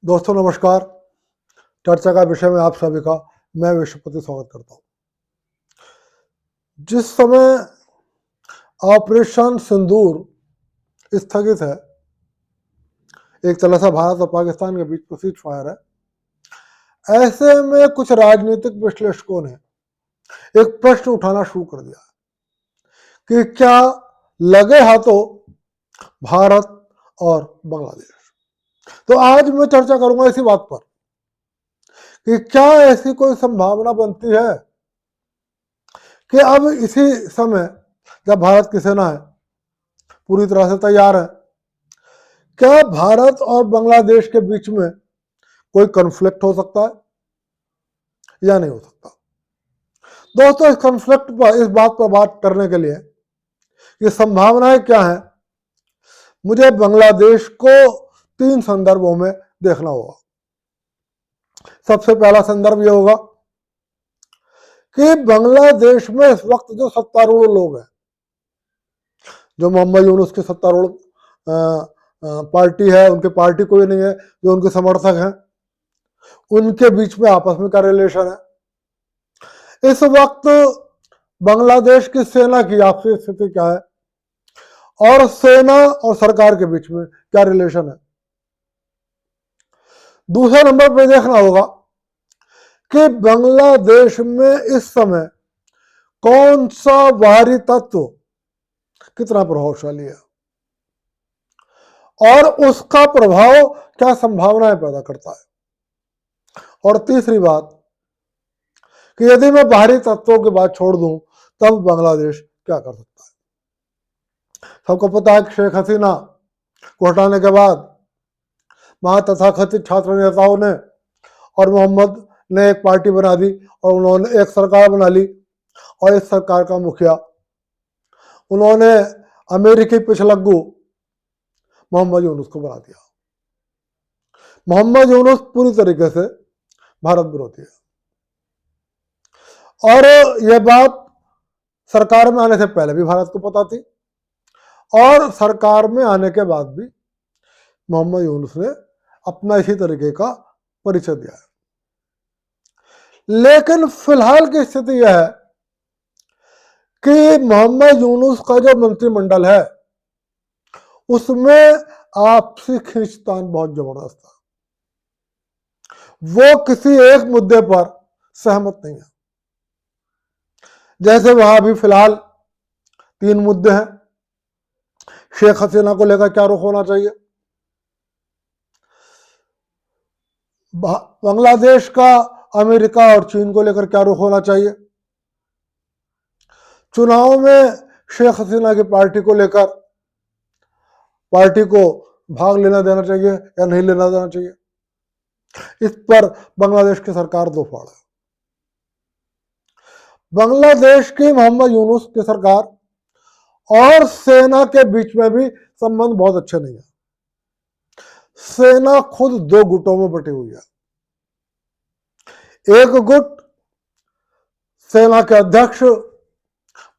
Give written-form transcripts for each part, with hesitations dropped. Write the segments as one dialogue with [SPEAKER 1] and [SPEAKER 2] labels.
[SPEAKER 1] दोस्तों नमस्कार। चर्चा का विषय में आप सभी का मैं विश्वपति स्वागत करता हूं। जिस समय ऑपरेशन सिंदूर स्थगित है, एक तरह से भारत और पाकिस्तान के बीच सीज फायर है, ऐसे में कुछ राजनीतिक विश्लेषकों ने एक प्रश्न उठाना शुरू कर दिया कि क्या लगे हाथों भारत और बांग्लादेश। तो आज मैं चर्चा करूंगा इसी बात पर कि क्या ऐसी कोई संभावना बनती है कि अब इसी समय जब भारत की सेना है पूरी तरह से तैयार है, क्या भारत और बांग्लादेश के बीच में कोई कॉन्फ्लिक्ट हो सकता है या नहीं हो सकता। दोस्तों, इस कॉन्फ्लिक्ट पर, इस बात पर बात करने के लिए कि संभावनाएं क्या है, मुझे बांग्लादेश को 3 संदर्भों में देखना होगा। सबसे पहला संदर्भ यह होगा कि बांग्लादेश में इस वक्त जो सत्तारूढ़ लोग हैं, जो मोहम्मद यूनुस के सत्तारूढ़ पार्टी है, उनके पार्टी कोई नहीं है, जो उनके समर्थक हैं, उनके बीच में आपस में क्या रिलेशन है। इस वक्त बांग्लादेश की सेना की आपसी स्थिति क्या है और सेना और सरकार के बीच में क्या रिलेशन है। दूसरे नंबर पर देखना होगा कि बांग्लादेश में इस समय कौन सा बाहरी तत्व कितना प्रभावशाली है और उसका प्रभाव क्या संभावनाएं पैदा करता है। और तीसरी बात कि यदि मैं बाहरी तत्वों की बात छोड़ दूं तब बांग्लादेश क्या कर सकता है। सबको पता है कि शेख हसीना को हटाने के बाद वहां तथाकथित छात्र नेताओं ने और मोहम्मद ने एक पार्टी बना दी और उन्होंने एक सरकार बना ली, और इस सरकार का मुखिया उन्होंने अमेरिकी पिछलग्गू मोहम्मद यूनुस को बना दिया। मोहम्मद यूनुस पूरी तरीके से भारत विरोधी है, और यह बात सरकार में आने से पहले भी भारत को पता थी और सरकार में आने के बाद भी मोहम्मद यूनुस ने अपना इसी तरीके का परिचय दिया है। लेकिन फिलहाल की स्थिति यह है कि मोहम्मद यूनुस का जो मंत्रिमंडल है उसमें आपसी खींचतान बहुत जबरदस्त है। वो किसी एक मुद्दे पर सहमत नहीं है। जैसे वहां भी फिलहाल 3 मुद्दे हैं। शेख हसीना को लेकर क्या रुख होना चाहिए, बांग्लादेश का अमेरिका और चीन को लेकर क्या रुख होना चाहिए, चुनाव में शेख हसीना की पार्टी को लेकर पार्टी को भाग लेना देना चाहिए या नहीं लेना देना चाहिए, इस पर बांग्लादेश की सरकार दो फाड़ है। बांग्लादेश की मोहम्मद यूनुस की सरकार और सेना के बीच में भी संबंध बहुत अच्छे नहीं है। सेना खुद 2 गुटों में बटी हुई है। एक गुट सेना के अध्यक्ष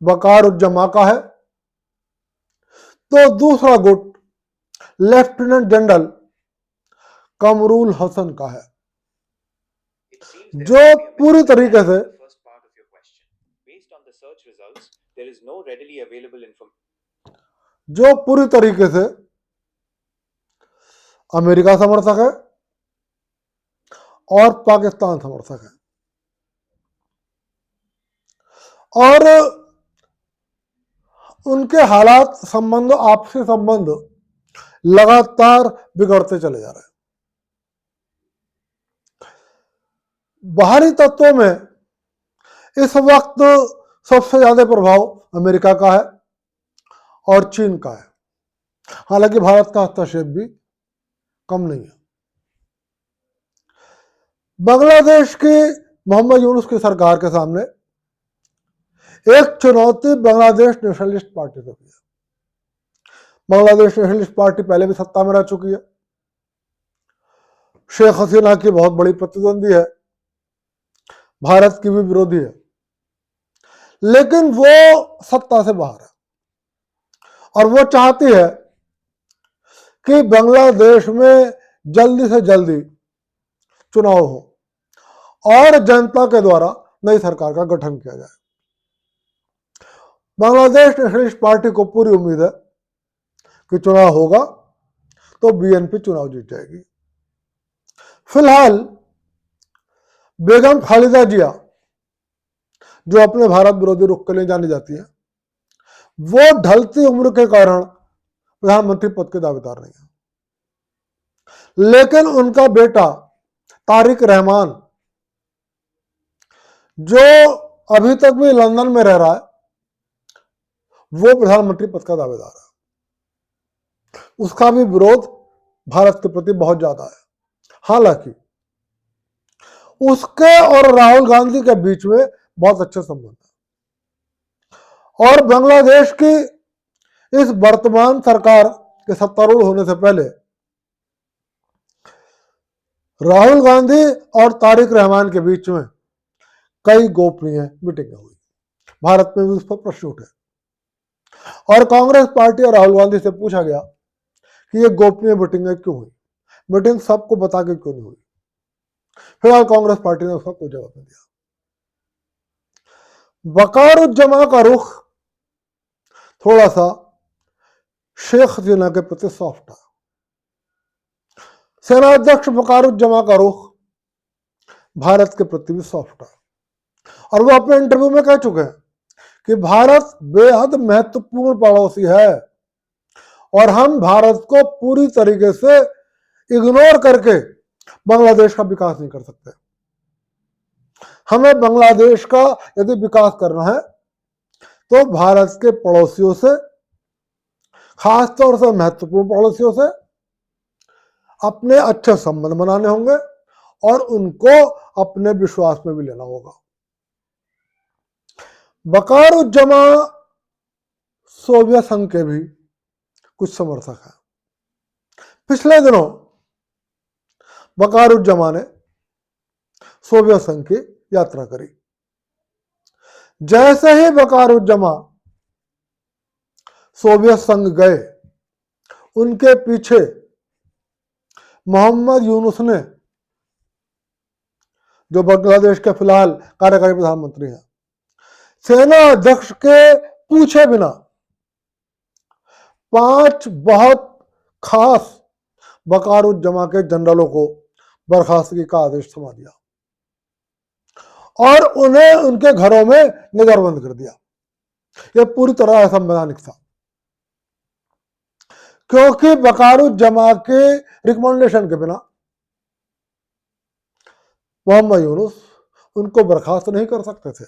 [SPEAKER 1] वकार-उज-जमा का है, तो दूसरा गुट लेफ्टिनेंट जनरल कमरुल हसन का है, जो पूरी तरीके से अमेरिका समर्थक है और पाकिस्तान समर्थक है, और उनके हालात, संबंध, आपसी संबंध लगातार बिगड़ते चले जा रहे हैं। बाहरी तत्वों में इस वक्त सबसे ज्यादा प्रभाव अमेरिका का है और चीन का है। हालांकि भारत का हस्तक्षेप भी कम नहीं है। बांग्लादेश की मोहम्मद यूनुस की सरकार के सामने एक चुनौती बांग्लादेश नेशनलिस्ट पार्टी से भी है। बांग्लादेश नेशनलिस्ट पार्टी पहले भी सत्ता में रह चुकी है, शेख हसीना की बहुत बड़ी प्रतिद्वंदी है, भारत की भी विरोधी है, लेकिन वो सत्ता से बाहर है और वो चाहती है कि बांग्लादेश में जल्दी से जल्दी चुनाव हो और जनता के द्वारा नई सरकार का गठन किया जाए। बांग्लादेश नेशनलिस्ट पार्टी को पूरी उम्मीद है कि चुनाव होगा तो बीएनपी चुनाव जीत जाएगी। फिलहाल बेगम खालिदा जिया, जो अपने भारत विरोधी रुख के लिए जानी जाती है, वो ढलती उम्र के कारण प्रधानमंत्री पद के दावेदार नहीं है, लेकिन उनका बेटा तारिक रहमान, जो अभी तक भी लंदन में रह रहा है, वो प्रधानमंत्री पद का दावेदार है। उसका भी विरोध भारत के प्रति बहुत ज्यादा है। हालांकि उसके और राहुल गांधी के बीच में बहुत अच्छे संबंध है और बांग्लादेश की इस वर्तमान सरकार के सत्तारूढ़ होने से पहले राहुल गांधी और तारिक रहमान के बीच में कई गोपनीय मीटिंगें हुई। भारत में भी उस पर प्रश्न उठे और कांग्रेस पार्टी और राहुल गांधी से पूछा गया कि ये गोपनीय मीटिंगें क्यों हुई, मीटिंग सबको बता के क्यों नहीं हुई। फिलहाल कांग्रेस पार्टी ने उसका कोई जवाब नहीं दिया। वकारुज्जमा का रुख थोड़ा सा शेख हसीना के प्रति सॉफ्ट है। सेना अध्यक्ष वकारुज्जमा का रुख भारत के प्रति भी सॉफ्ट है और वो अपने इंटरव्यू में कह चुके हैं कि भारत बेहद महत्वपूर्ण पड़ोसी है और हम भारत को पूरी तरीके से इग्नोर करके बांग्लादेश का विकास नहीं कर सकते। हमें बांग्लादेश का यदि विकास करना है तो भारत के पड़ोसियों से, खासतौर से महत्वपूर्ण पड़ोसियों से अपने अच्छे संबंध बनाने होंगे और उनको अपने विश्वास में भी लेना होगा। वकारुज्जमा सोवियत संघ के भी कुछ समर्थक हैं। पिछले दिनों वकारुज्जमा ने सोवियत संघ की यात्रा करी। जैसे ही वकारुज्जमा सोवियत संघ गए, उनके पीछे मोहम्मद यूनुस ने, जो बांग्लादेश के फिलहाल कार्यकारी प्रधानमंत्री हैं, सेना अध्यक्ष के पूछे बिना 5 बहुत खास वकारुज्जमा के जनरलों को बर्खास्तगी का आदेश थमा दिया और उन्हें उनके घरों में नजरबंद कर दिया। यह पूरी तरह असंवैधानिक था, क्योंकि वकारुज्जमा के रिकमेंडेशन के बिना मोहम्मद यूनुस उनको बर्खास्त नहीं कर सकते थे।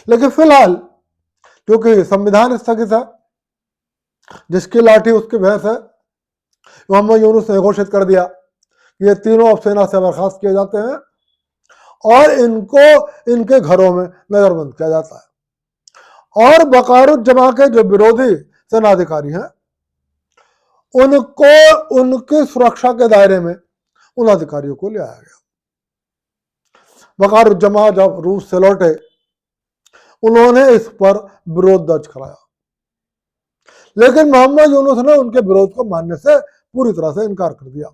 [SPEAKER 1] लेकिन फिलहाल क्योंकि संविधान स्थगित है, जिसकी लाठी उसकी भैंस है, मोहम्मद यूनुस ने घोषित कर दिया कि ये तीनों अब सेना से बर्खास्त किए जाते हैं और इनको इनके घरों में नजरबंद किया जाता है और वकारुज्जमा के जो विरोधी सेनाधिकारी हैं, उनको उनकी सुरक्षा के दायरे में उन अधिकारियों को ले आया गया। वकारुज्जमा जब रूस से लौटे, उन्होंने इस पर विरोध दर्ज कराया, लेकिन मोहम्मद यूनुस ने उनके विरोध को मानने से पूरी तरह से इनकार कर दिया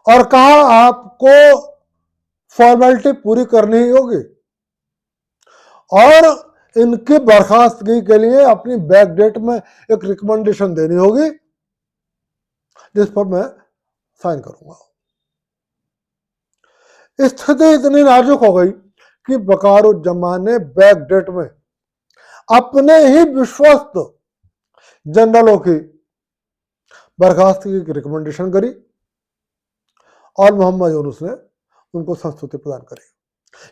[SPEAKER 1] और कहा आपको फॉर्मेलिटी पूरी करनी ही होगी और इनकी बर्खास्तगी के लिए अपनी बैक डेट में एक रिकमेंडेशन देनी होगी, जिस पर मैं साइन करूंगा। स्थिति इतनी नाजुक हो गई कि वकारुज्जमा ने बैक डेट में अपने ही विश्वस्त जनरलों की बर्खास्तगी की रिकमेंडेशन करी और मोहम्मद यूनुस ने उनको संस्तुति प्रदान करी।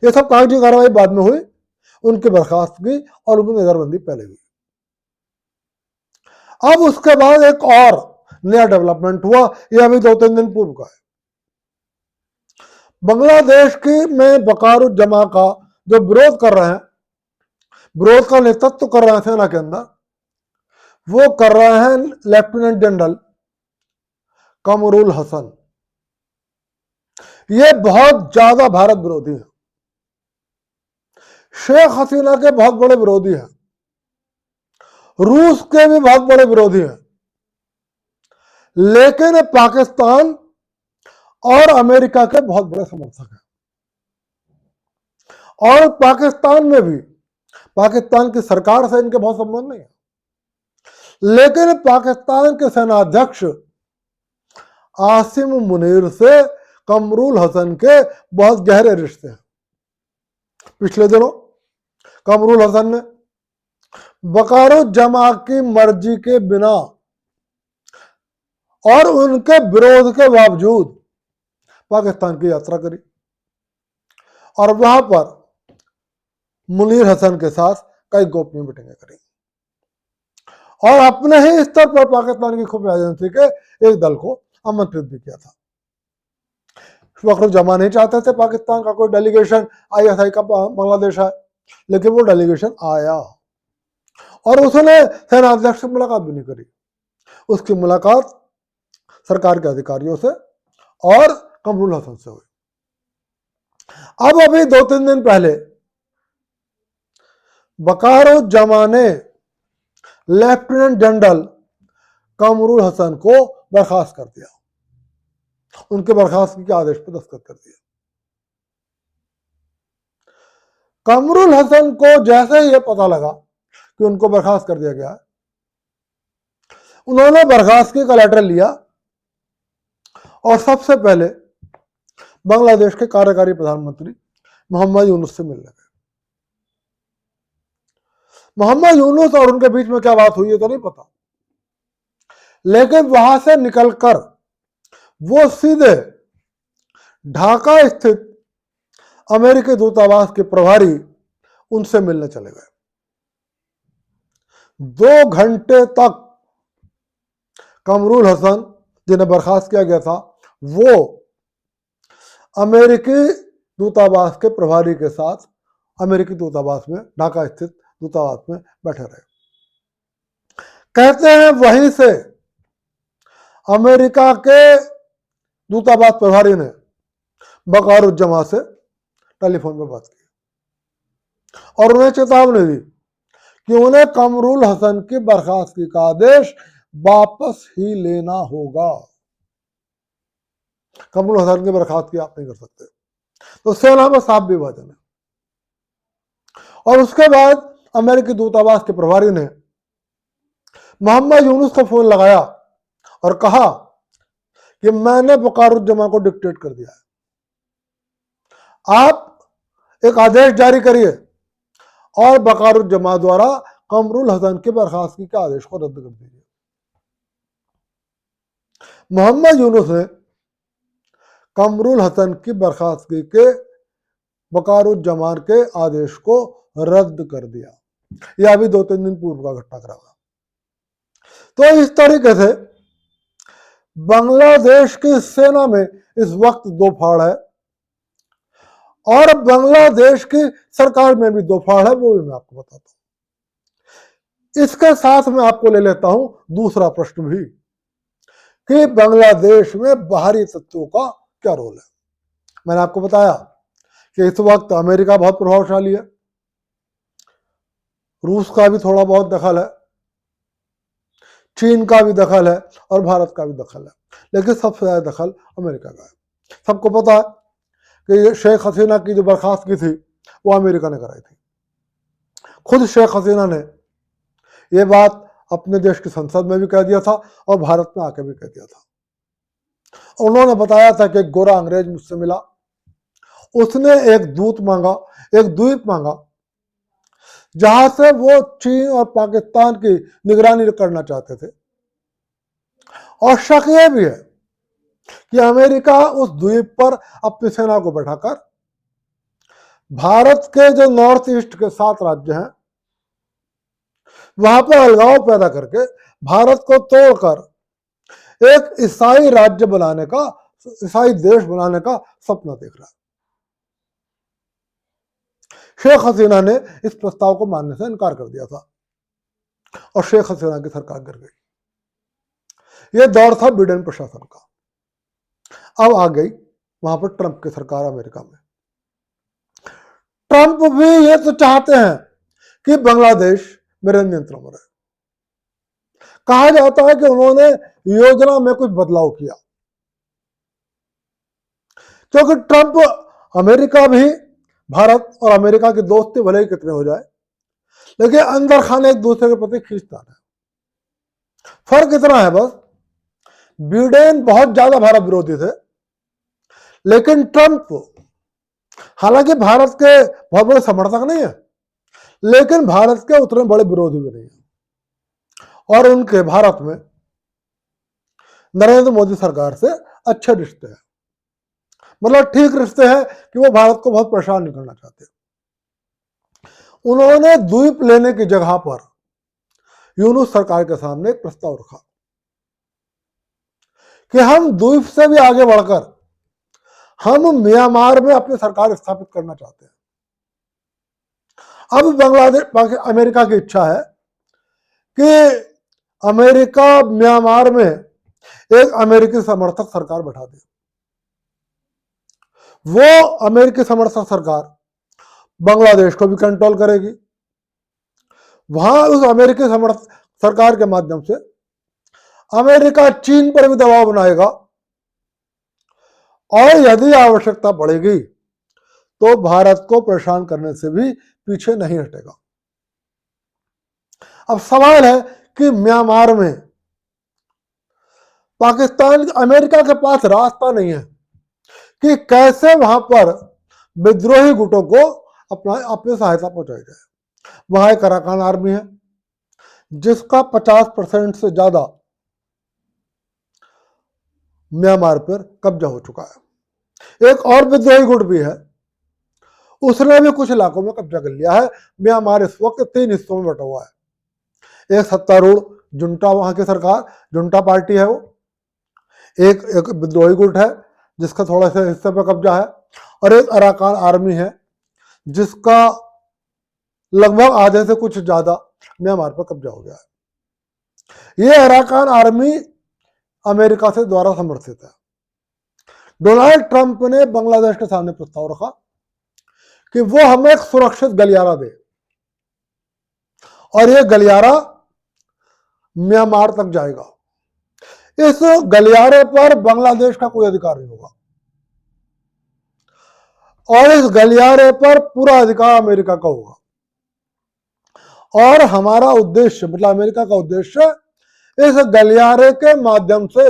[SPEAKER 1] यह सब कागजी कार्रवाई बाद में हुई, उनकी बर्खास्तगी और उनकी नजरबंदी पहले हुई। अब उसके बाद एक और नया डेवलपमेंट हुआ, यह अभी 2-3 दिन पूर्व का है। बांग्लादेश की में वकारुज्जमा का जो विरोध कर रहे हैं, विरोध का नेतृत्व कर रहे हैं सेना के अंदर, वो कर रहे हैं लेफ्टिनेंट जनरल कमरुल हसन। ये बहुत ज्यादा भारत विरोधी है, शेख हसीना के बहुत बड़े विरोधी हैं, रूस के भी बहुत बड़े विरोधी हैं, लेकिन पाकिस्तान और अमेरिका के बहुत बड़े समर्थक हैं। और पाकिस्तान में भी पाकिस्तान की सरकार से इनके बहुत संबंध नहीं है, लेकिन पाकिस्तान के सेनाध्यक्ष आसिम मुनीर से कमरुल हसन के बहुत गहरे रिश्ते हैं। पिछले दिनों कमरुल हसन ने वकारुज्जमा की मर्जी के बिना और उनके विरोध के बावजूद पाकिस्तान की यात्रा करी और वहां पर मुनीर हसन के साथ कई गोपनीय मीटिंगें करी और अपने ही स्तर पर पाकिस्तान की खुफिया एजेंसी के एक दल को आमंत्रित भी किया था। वकारुज्जमा नहीं चाहते थे पाकिस्तान का कोई डेलीगेशन ISI का बांग्लादेश है, लेकिन वो डेलीगेशन आया और उसने सेनाध्यक्ष से मुलाकात भी नहीं करी। उसकी मुलाकात सरकार के अधिकारियों से और कमरुल हसन से हुई। अब अभी 2-3 दिन पहले वकारुज्जमा ने लेफ्टिनेंट जनरल कमरुल हसन को बर्खास्त कर दिया, उनके बर्खास्तगी के आदेश पर दस्तखत कर दिया। कमरुल हसन को जैसे ही यह पता लगा कि उनको बर्खास्त कर दिया गया, उन्होंने बर्खास्तगी का लेटर लिया और सबसे पहले बांग्लादेश के कार्यकारी प्रधानमंत्री मोहम्मद यूनुस से मिलने गए। मोहम्मद यूनुस और उनके बीच में क्या बात हुई है तो नहीं पता, लेकिन वहां से निकलकर वो सीधे ढाका स्थित अमेरिकी दूतावास के प्रभारी उनसे मिलने चले गए। 2 घंटे तक कमरुल हसन, जिन्हें बर्खास्त किया गया था, वो अमेरिकी दूतावास के प्रभारी के साथ अमेरिकी दूतावास में, ढाका स्थित दूतावास में बैठे रहे। कहते हैं वहीं से अमेरिका के दूतावास प्रभारी ने वकारुज्जमा से टेलीफोन पर बात की और उन्हें चेतावनी दी कि उन्हें कमरुल हसन की बर्खास्तगी का आदेश वापस ही लेना होगा। कमरुल हसन की बर्खास्तगी आप नहीं कर सकते। तो सेना में साफ विभाजन है। और उसके बाद अमेरिकी दूतावास के प्रभारी ने मोहम्मद यूनुस को फोन लगाया और कहा कि मैंने वकारुज्जमा को डिक्टेट कर दिया है, आप एक आदेश जारी करिए और वकारुज्जमा द्वारा कमरुल हसन के बर्खास्तगी के आदेश को रद्द कर दीजिए। मोहम्मद यूनुस ने कमरुल हसन की बर्खास्तगी के वकारुज्जमा के आदेश को रद्द कर दिया। यह अभी 2-3 दिन पूर्व का घटनाक्रम है। तो इस तरीके से बांग्लादेश की सेना में इस वक्त 2 फाड़ है और बांग्लादेश की सरकार में भी 2 फाड़ है, वो भी मैं आपको बताता हूं। इसके साथ मैं आपको ले लेता हूं दूसरा प्रश्न भी कि बांग्लादेश में बाहरी तत्वों का क्या रोल है। मैंने आपको बताया कि इस वक्त अमेरिका बहुत प्रभावशाली है, रूस का भी थोड़ा बहुत दखल है, चीन का भी दखल है और भारत का भी दखल है, लेकिन सबसे ज्यादा दखल अमेरिका का है। सबको पता है कि शेख हसीना की जो बर्खास्तगी थी वो अमेरिका ने कराई थी। खुद शेख हसीना ने ये बात अपने देश की संसद में भी कह दिया था और भारत में आके भी कह दिया था। उन्होंने बताया था कि एक गोरा अंग्रेज मुझसे मिला, उसने एक दूत मांगा, एक द्वीप मांगा जहां से वो चीन और पाकिस्तान की निगरानी करना चाहते थे। और शक यह भी है कि अमेरिका उस द्वीप पर अपनी सेना को बैठाकर भारत के जो नॉर्थ ईस्ट के 7 राज्य हैं वहां पर अलगाव पैदा करके भारत को तोड़कर एक ईसाई राज्य बनाने का, ईसाई देश बनाने का सपना देख रहा है। शेख हसीना ने इस प्रस्ताव को मानने से इनकार कर दिया था और शेख हसीना की सरकार गिर गई। यह दौर था बिडेन प्रशासन का। अब आ गई वहां पर ट्रंप की सरकार अमेरिका में। ट्रंप भी ये तो चाहते हैं कि बांग्लादेश मेरे नियंत्रण में रहे। कहा जाता है कि उन्होंने योजना में कुछ बदलाव किया। क्योंकि ट्रंप अमेरिका भी भारत और अमेरिका की दोस्ती भले ही कितने हो जाए, लेकिन अंदर खाने एक दूसरे के प्रति खींचता है। फर्क इतना है बस, बिडेन बहुत ज्यादा भारत विरोधी थे, लेकिन ट्रंप हालांकि भारत के बहुत बड़े समर्थक नहीं है, लेकिन भारत के उतने बड़े विरोधी भी नहीं है। और उनके भारत में नरेंद्र मोदी सरकार से अच्छे रिश्ते हैं, मतलब ठीक रिश्ते हैं कि वो भारत को बहुत परेशान नहीं करना चाहते। उन्होंने द्वीप लेने की जगह पर यूनुस सरकार के सामने एक प्रस्ताव रखा कि हम द्वीप से भी आगे बढ़कर हम म्यांमार में अपनी सरकार स्थापित करना चाहते हैं। अब बांग्लादेश अमेरिका की इच्छा है कि अमेरिका म्यांमार में एक अमेरिकी समर्थक सरकार बैठा दे। वो अमेरिकी समर्थक सरकार बांग्लादेश को भी कंट्रोल करेगी, वहां उस अमेरिकी समर्थक सरकार के माध्यम से अमेरिका चीन पर भी दबाव बनाएगा, और यदि आवश्यकता पड़ेगी तो भारत को परेशान करने से भी पीछे नहीं हटेगा। अब सवाल है कि म्यांमार में पाकिस्तान, अमेरिका के पास रास्ता नहीं है कि कैसे वहां पर विद्रोही गुटों को अपनी सहायता पहुंचाई जाए। वहां एक अराकान आर्मी है जिसका 50% से ज्यादा म्यांमार पर कब्जा हो चुका है। एक और विद्रोही गुट भी है, उसने भी कुछ इलाकों में कब्जा कर लिया है। म्यांमार इस वक्त 3 हिस्सों में बटा हुआ है। एक सत्तारूढ़ जुंटा, वहां की सरकार जुंटा पार्टी है वो, एक विद्रोही गुट है जिसका थोड़ा सा हिस्से पर कब्जा है, और एक अराकान आर्मी है जिसका लगभग आधे से कुछ ज्यादा म्यांमार पर कब्जा हो गया है। ये अराकान आर्मी अमेरिका से द्वारा समर्थित है। डोनाल्ड ट्रंप ने बांग्लादेश के सामने प्रस्ताव रखा कि वो हमें एक सुरक्षित गलियारा दे, और ये गलियारा म्यांमार तक जाएगा। इस गलियारे पर बांग्लादेश का कोई अधिकार नहीं होगा, और इस गलियारे पर पूरा अधिकार अमेरिका का होगा। और हमारा उद्देश्य, मतलब अमेरिका का उद्देश्य, इस गलियारे के माध्यम से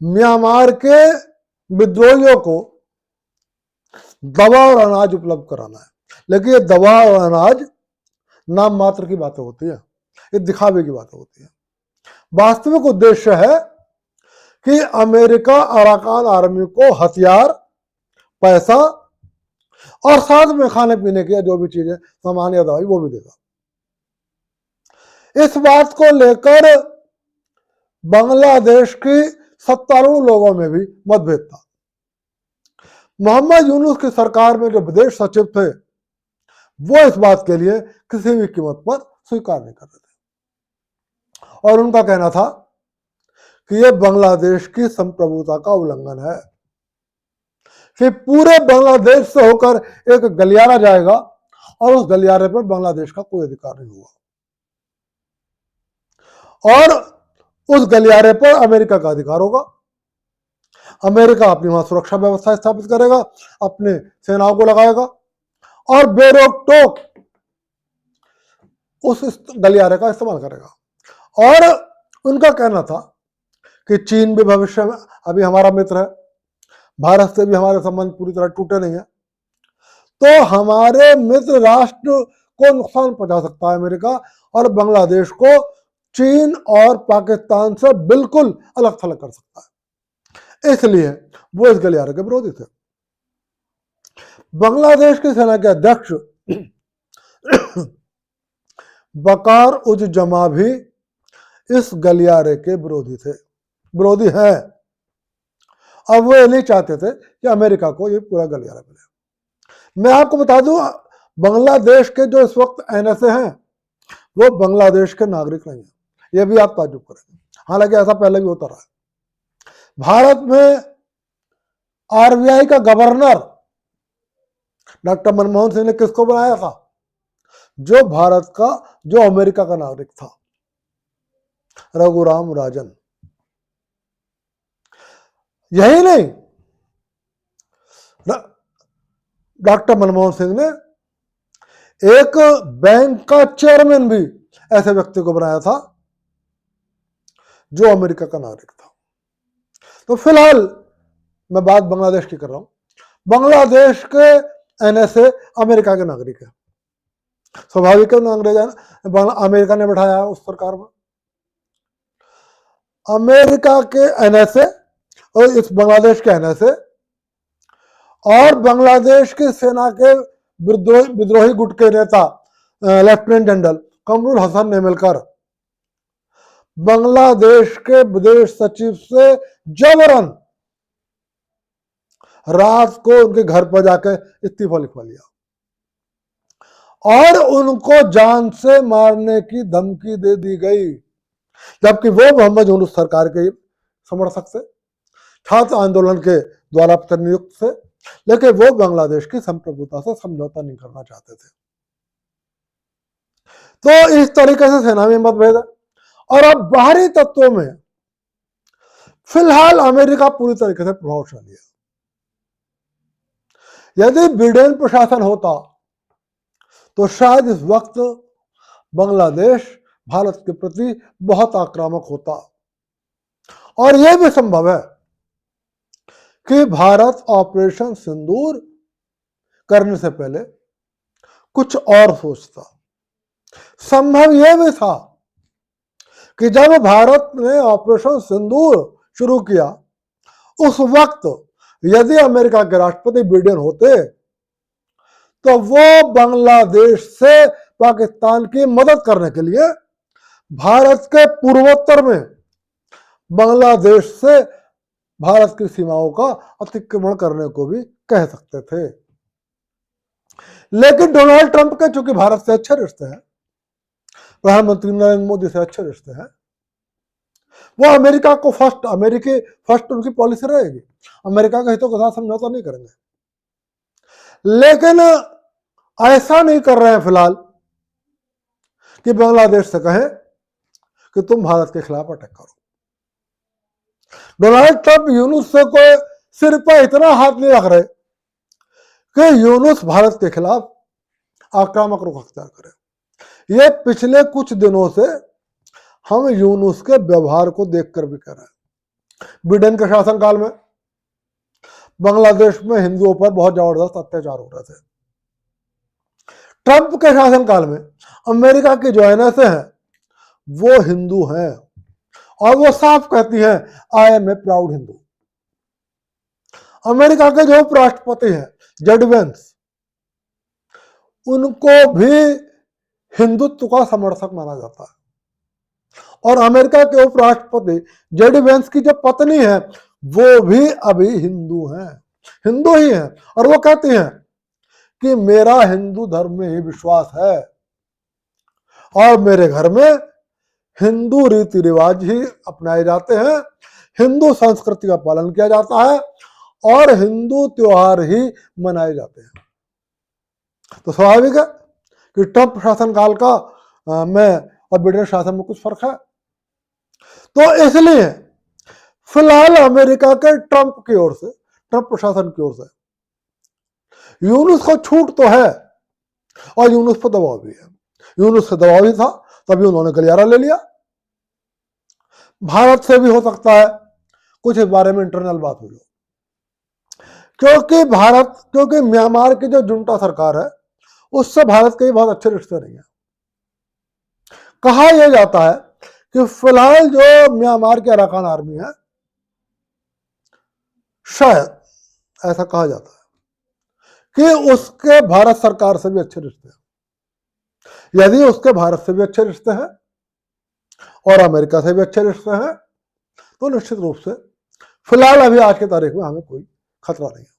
[SPEAKER 1] म्यांमार के विद्रोहियों को दवा और अनाज उपलब्ध कराना है। लेकिन ये दवा और अनाज नाम मात्र की बातें होती है, ये दिखावे की बातें होती है। वास्तविक उद्देश्य है कि अमेरिका अराकान आर्मी को हथियार, पैसा और साथ में खाने पीने की जो भी चीजें, सामान या दवाई, वो भी देगा। इस बात को लेकर बांग्लादेश की सत्तारूढ़ लोगों में भी मतभेद था। मोहम्मद यूनुस की सरकार में जो विदेश सचिव थे वो इस बात के लिए किसी भी कीमत पर स्वीकार नहीं कर रहे थे, और उनका कहना था कि यह बांग्लादेश की संप्रभुता का उल्लंघन है कि पूरे बांग्लादेश से होकर एक गलियारा जाएगा और उस गलियारे पर बांग्लादेश का कोई अधिकार नहीं होगा, और उस गलियारे पर अमेरिका का अधिकार होगा। अमेरिका अपनी वहां सुरक्षा व्यवस्था स्थापित करेगा, अपने सेनाओं को लगाएगा और बेरोक टोक उस गलियारे का इस्तेमाल करेगा। और उनका कहना था कि चीन भी भविष्य में अभी हमारा मित्र है, भारत से भी हमारे संबंध पूरी तरह टूटे नहीं है, तो हमारे मित्र राष्ट्र को नुकसान पहुंचा सकता है अमेरिका, और बांग्लादेश को चीन और पाकिस्तान से बिल्कुल अलग थलग कर सकता है। इसलिए वो इस गलियारे के विरोधी थे। बांग्लादेश की सेना के अध्यक्ष बकार उज जमा भी इस गलियारे के विरोधी थे, विरोधी हैं। अब वो ये नहीं चाहते थे कि अमेरिका को ये पूरा गलियारा मिले। मैं आपको बता दूं, बांग्लादेश के जो इस वक्त एनएसए हैं वो बांग्लादेश के नागरिक नहीं है, ये भी आप ताज्जुब करेंगे। हालांकि ऐसा पहले भी होता रहा है। भारत में आरबीआई का गवर्नर डॉक्टर मनमोहन सिंह ने किसको बनाया था? जो भारत का, जो अमेरिका का नागरिक था, रघुराम राजन। यही नहीं, डॉक्टर मनमोहन सिंह ने एक बैंक का चेयरमैन भी ऐसे व्यक्ति को बनाया था जो अमेरिका का नागरिक था। तो फिलहाल मैं बात बांग्लादेश की कर रहा हूं। बांग्लादेश के एनएसए अमेरिका के नागरिक है। स्वाभाविक है, अमेरिका ने बैठाया है उस सरकार में। अमेरिका के एनएसए और इस बांग्लादेश के एनएसए और बांग्लादेश की सेना के विद्रोही गुट के नेता लेफ्टिनेंट जनरल कमरुल हसन ने मिलकर बांग्लादेश के विदेश सचिव से जबरन रात को उनके घर पर जाकर इस्तीफा लिखवा लिया और उनको जान से मारने की धमकी दे दी गई, जबकि वो मोहम्मद यूनुस सरकार के समर्थक थे, छात्र आंदोलन के द्वारा नियुक्त थे, लेकिन वो बांग्लादेश की संप्रभुता से समझौता नहीं करना चाहते थे। तो इस तरीके से सेना में मतभेद है। और अब बाहरी तत्वों में फिलहाल अमेरिका पूरी तरीके से प्रभावशाली है। यदि बिडेन प्रशासन होता तो शायद इस वक्त बांग्लादेश भारत के प्रति बहुत आक्रामक होता, और यह भी संभव है कि भारत ऑपरेशन सिंदूर करने से पहले कुछ और सोचता। संभव यह भी था कि जब भारत ने ऑपरेशन सिंदूर शुरू किया उस वक्त यदि अमेरिका के राष्ट्रपति बिडेन होते तो वो बांग्लादेश से पाकिस्तान की मदद करने के लिए भारत के पूर्वोत्तर में बांग्लादेश से भारत की सीमाओं का अतिक्रमण करने को भी कह सकते थे। लेकिन डोनाल्ड ट्रंप के चूंकि भारत से अच्छे रिश्ते हैं, प्रधानमंत्री नरेंद्र मोदी से अच्छे रिश्ते हैं, वो अमेरिका को फर्स्ट उनकी पॉलिसी रहेगी, अमेरिका के हितों के साथ समझौता नहीं करेंगे। लेकिन ऐसा नहीं कर रहे हैं फिलहाल कि बांग्लादेश से कहें कि तुम भारत के खिलाफ अटैक करो। डोनाल्ड ट्रंप यूनुस से कोई सिर पर इतना हाथ नहीं रख रहे कि यूनुस भारत के खिलाफ आक्रामक रुख अख्तियार करे। ये पिछले कुछ दिनों से हम यूनुस के व्यवहार को देखकर भी कह रहे हैं। बिडेन के शासनकाल में बांग्लादेश में हिंदुओं पर बहुत जबरदस्त अत्याचार हो रहे थे। ट्रंप के शासनकाल में अमेरिका की जो एनएसए है वो हिंदू हैं और वो साफ कहती हैं I am a proud Hindu. America के जो उपराष्ट्रपति हैं जेड वेंस, उनको भी हिंदुत्व का समर्थक माना जाता है और अमेरिका के उपराष्ट्रपति जेड वेंस की जो पत्नी है वो भी अभी हिंदू हैं, हिंदू ही हैं, और वो कहती हैं कि मेरा हिंदू धर्म में ही विश्वास है और मेरे घर में हिंदू रीति रिवाज ही अपनाए जाते हैं, हिंदू संस्कृति का पालन किया जाता है और हिंदू त्योहार ही मनाए जाते हैं। तो स्वाभाविक है कि ट्रंप शासनकाल का में और बिडेन शासन में कुछ फर्क है। तो इसलिए फिलहाल अमेरिका के ट्रंप की ओर से, ट्रंप प्रशासन की ओर से यूनुस को छूट तो है और यूनुस पर दबाव भी है। यूनुस से दबाव ही था तभी उन्होंने गलियारा ले लिया। भारत से भी हो सकता है कुछ इस बारे में इंटरनल बात हुई हो, क्योंकि म्यांमार की जो जुंटा सरकार है उससे भारत के बहुत अच्छे रिश्ते नहीं है। कहा यह जाता है कि फिलहाल जो म्यांमार की अराकान आर्मी है, शायद ऐसा कहा जाता है कि उसके भारत सरकार से भी अच्छे रिश्ते हैं। यदि उसके भारत से भी अच्छे रिश्ते हैं और अमेरिका से भी अच्छे रिश्ते हैं तो निश्चित रूप से फिलहाल अभी आज की तारीख में हमें कोई खतरा नहीं है।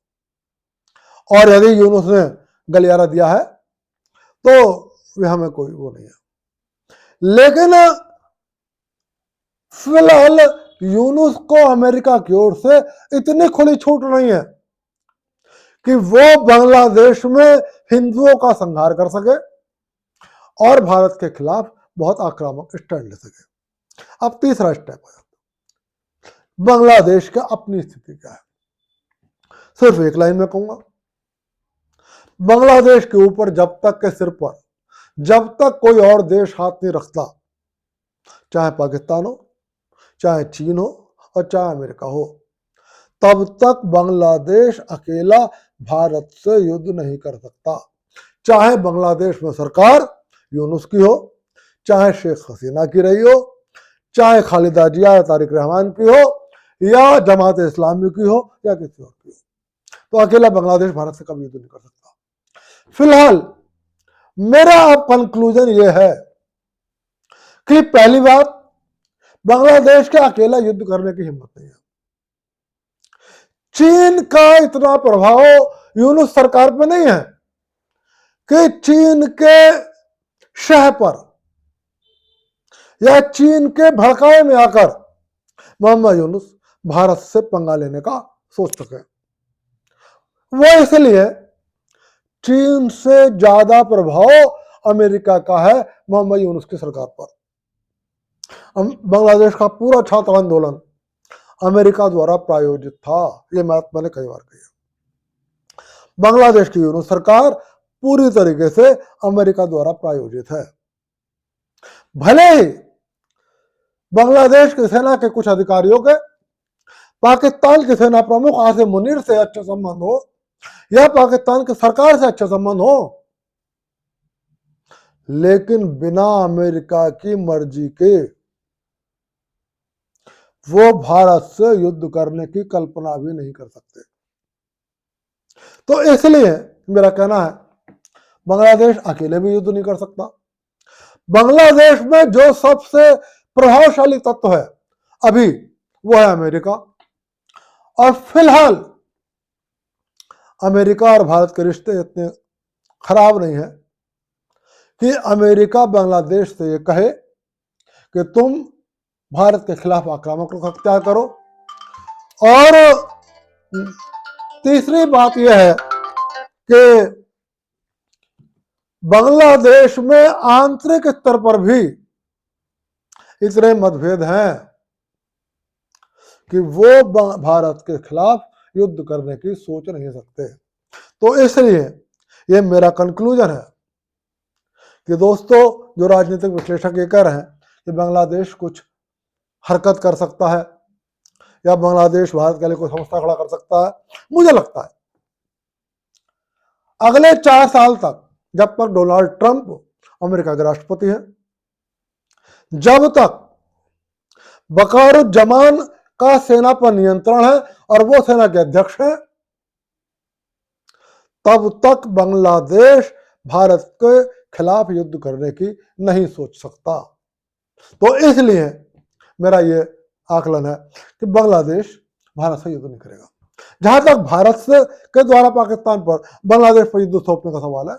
[SPEAKER 1] और यदि यूनुस ने गलियारा दिया है तो वे हमें कोई वो नहीं है। लेकिन फिलहाल यूनुस को अमेरिका की ओर से इतनी खुली छूट नहीं है कि वो बांग्लादेश में हिंदुओं का संहार कर सके और भारत के खिलाफ बहुत आक्रामक स्टैंड ले सके। अब तीसरा स्टेप है, बांग्लादेश की अपनी स्थिति क्या है। सिर्फ एक लाइन में कहूंगा, बांग्लादेश के ऊपर जब तक के सिर पर जब तक कोई और देश हाथ नहीं रखता, चाहे पाकिस्तान हो, चाहे चीन हो और चाहे अमेरिका हो, तब तक बांग्लादेश अकेला भारत से युद्ध नहीं कर सकता। चाहे बांग्लादेश में सरकार यूनुस की हो, चाहे शेख हसीना की रही हो, चाहे खालिदा जिया या तारिक रहमान की हो, या जमात इस्लामी की हो, या किसी और की हो, तो अकेला बांग्लादेश भारत से कभी युद्ध नहीं कर सकता। फिलहाल मेरा अब कंक्लूजन यह है कि पहली बात, बांग्लादेश के अकेला युद्ध करने की हिम्मत नहीं है। चीन का इतना प्रभाव यूनुस सरकार पे नहीं है कि चीन के शह पर या चीन के भड़काए में आकर मोहम्मद यूनुस भारत से पंगा लेने का सोच सके। वो इसलिए चीन से ज्यादा प्रभाव अमेरिका का है मोहम्मद यूनुस की सरकार पर। बांग्लादेश का पूरा छात्र आंदोलन अमेरिका द्वारा प्रायोजित था, ये मैंने कई बार कहा। बांग्लादेश की यूनुस सरकार पूरी तरीके से अमेरिका द्वारा प्रायोजित है। भले ही बांग्लादेश की सेना के कुछ अधिकारियों के पाकिस्तान के सेना प्रमुख आसिम मुनीर से अच्छा संबंध हो या पाकिस्तान की सरकार से अच्छा संबंध हो, लेकिन बिना अमेरिका की मर्जी के वो भारत से युद्ध करने की कल्पना भी नहीं कर सकते। तो इसलिए मेरा कहना है, बांग्लादेश अकेले भी युद्ध नहीं कर सकता। बांग्लादेश में जो सबसे प्रभावशाली तत्व है अभी वो है अमेरिका, और फिलहाल अमेरिका और भारत के रिश्ते इतने खराब नहीं है कि अमेरिका बांग्लादेश से ये कहे कि तुम भारत के खिलाफ आक्रामक रुख अख्तियार करो। और तीसरी बात यह है कि बांग्लादेश में आंतरिक स्तर पर भी इतने मतभेद हैं कि वो भारत के खिलाफ युद्ध करने की सोच नहीं सकते। तो इसलिए ये मेरा कंक्लूजन है कि दोस्तों, जो राजनीतिक विश्लेषक ये कह रहे हैं कि बांग्लादेश कुछ हरकत कर सकता है या बांग्लादेश भारत के लिए कोई समस्या खड़ा कर सकता है, मुझे लगता है अगले 4 साल तक, जब तक डोनाल्ड ट्रंप अमेरिका के राष्ट्रपति हैं, जब तक बकारुज्जमान का सेना पर नियंत्रण है और वो सेना के अध्यक्ष हैं, तब तक बांग्लादेश भारत के खिलाफ युद्ध करने की नहीं सोच सकता। तो इसलिए मेरा ये आकलन है कि बांग्लादेश भारत से युद्ध नहीं करेगा। जहां तक भारत से के द्वारा पाकिस्तान पर बांग्लादेश पर युद्ध थोपने का सवाल है,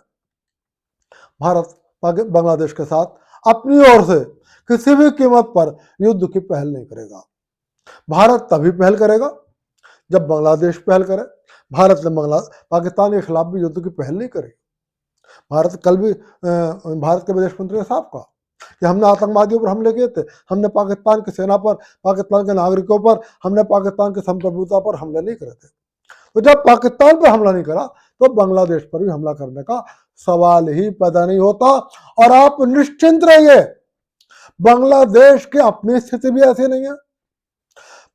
[SPEAKER 1] भारत बांग्लादेश के साथ अपनी ओर से किसी भी कीमत पर युद्ध की पहल नहीं करेगा। भारत तभी पहल करेगा जब बांग्लादेश पहल करे। भारत ने पाकिस्तान के खिलाफ भी युद्ध की पहल नहीं करी। भारत कल भी भारत के विदेश मंत्री ने साफ कहा कि हमने आतंकवादियों पर हमले किए थे, हमने पाकिस्तान की सेना पर, पाकिस्तान के नागरिकों पर, हमने पाकिस्तान की संप्रभुता पर हमले नहीं करे थे। तो जब पाकिस्तान पर हमला नहीं करा तो बांग्लादेश पर भी हमला करने का सवाल ही पैदा नहीं होता। और आप निश्चिंत रहिए, बांग्लादेश की अपनी स्थिति भी ऐसी नहीं है,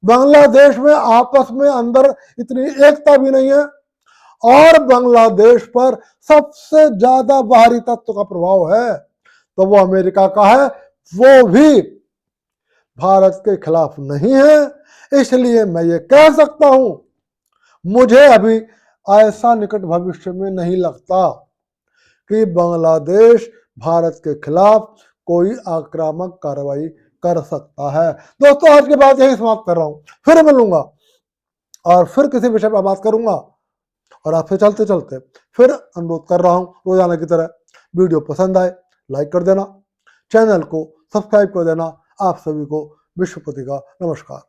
[SPEAKER 1] बांग्लादेश में आपस में अंदर इतनी एकता भी नहीं है, और बांग्लादेश पर सबसे ज्यादा बाहरी तत्व का प्रभाव है तो वो अमेरिका का है, वो भी भारत के खिलाफ नहीं है। इसलिए मैं ये कह सकता हूं, मुझे अभी ऐसा निकट भविष्य में नहीं लगता कि बांग्लादेश भारत के खिलाफ कोई आक्रामक कार्रवाई कर सकता है। दोस्तों, आज की बात यही समाप्त कर रहा हूं, फिर मिलूंगा और फिर किसी विषय पर बात करूंगा। और आपसे चलते चलते फिर अनुरोध कर रहा हूं, रोजाना की तरह वीडियो पसंद आए लाइक कर देना, चैनल को सब्सक्राइब कर देना। आप सभी को विश्वपति का नमस्कार।